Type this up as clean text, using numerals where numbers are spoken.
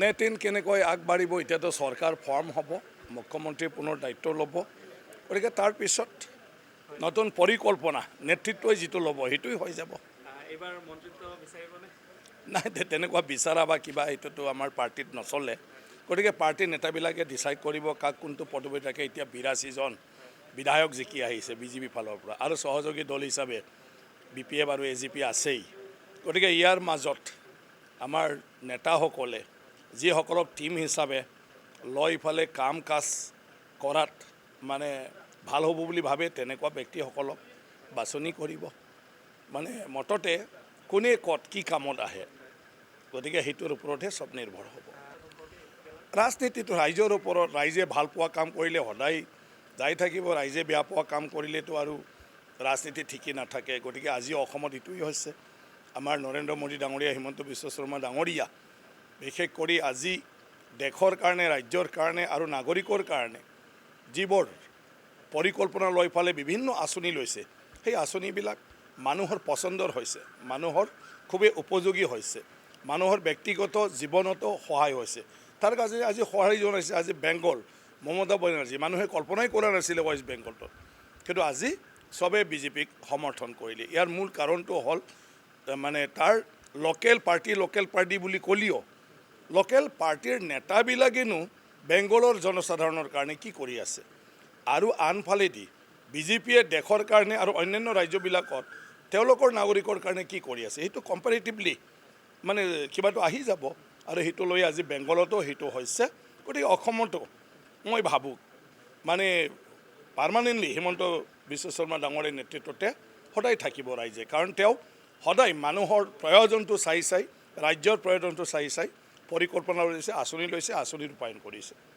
নেটিন কেনেকৈ আগবাঢ়িব এতিয়াতো চৰকাৰ ফৰ্ম হ'ব মুখ্যমন্ত্ৰী পুনৰ দায়িত্ব ল'ব গতিকে তাৰপিছত নতুন পৰিকল্পনা নেতৃত্বই যিটো ল'ব সেইটোৱে হৈ যাব এইবাৰ মন্ত্ৰিত্ব বিচাৰিবনে নাই তেনেকুৱা বিচাৰা বা কিবা এইটোতো আমাৰ পাৰ্টিত নচলে গতিকে পাৰ্টিৰ নেতাবিলাকে ডিচাইড কৰিব কাক কোনটো পদবী থাকে এতিয়া 82জন বিধায়ক জিকি আহিছে বিজেপি ফালৰ পৰা আৰু সহযোগী দল হিচাপে BPF আৰু AGP আছেই গতিকে ইয়াৰ মাজত আমাৰ নেতাসকলে যিসকলক টিম হিচাপে লৈ ইফালে কাম কাজ কৰাত মানে ভাল হ'ব বুলি ভাবে তেনেকুৱা ব্যক্তিসকলক বাছনি কৰিব মানে মততে কোনে ক'ত কি কামত আহে গতিকে সেইটোৰ ওপৰতহে চব নিৰ্ভৰ হ'ব ৰাজনীতিটো ৰাইজৰ ওপৰত ৰাইজে ভাল পোৱা কাম কৰিলে সদায় যাই থাকিব ৰাইজে বেয়া পোৱা কাম কৰিলেতো আৰু ৰাজনীতি ঠিকই নাথাকে গতিকে আজি অসমত এইটোৱেই হৈছে আমাৰ নৰেন্দ্ৰ মোদী ডাঙৰীয়া হিমন্ত বিশ্ব শৰ্মা ডাঙৰীয়া বিশেষ কৰি আজি দেশৰ কাৰণে ৰাজ্যৰ কাৰণে আৰু নাগৰিকৰ কাৰণে যিবোৰ পৰিকল্পনা লৈ ফালে বিভিন্ন আঁচনি লৈছে সেই আঁচনিবিলাক মানুহৰ পচন্দৰ হৈছে মানুহৰ খুবেই উপযোগী হৈছে মানুহৰ ব্যক্তিগত জীৱনতো সহায় হৈছে তাৰ কাৰণে আজি সহায় জনাইছে আজি বেংগল মমতা বেনাৰ্জী মানুহে কল্পনাই কৰা নাছিলে ৱেষ্ট বেংগলটোত কিন্তু আজি চবে বিজেপিক সমৰ্থন কৰিলে ইয়াৰ মূল কাৰণটো হ'ল মানে তাৰ লোকেল পাৰ্টি বুলি ক'লেও লোকেল পাৰ্টিৰ নেতাবিলাকেনো বেংগলৰ জনসাধাৰণৰ কাৰণে কি কৰি আছে আৰু আনফালেদি বিজেপিয়ে দেশৰ কাৰণে আৰু অন্যান্য ৰাজ্যবিলাকত তেওঁলোকৰ নাগৰিকৰ কাৰণে কি কৰি আছে সেইটো কম্পেৰেটিভলি মানে কিবাটো আহি যাব আৰু সেইটো লৈ আজি বেংগলতো সেইটো হৈছে গতিকে অসমতো মই ভাবোঁ মানে পাৰ্মানেণ্টলি হিমন্ত বিশ্ব শৰ্মা ডাঙৰীয়াৰ নেতৃত্বতে সদায় থাকিব ৰাইজে কাৰণ তেওঁ সদায় মানুহৰ প্ৰয়োজনটো চাই ৰাজ্যৰ প্ৰয়োজনটো চাই পৰিকল্পনা লৈছে আঁচনি ৰূপায়ণ কৰিছে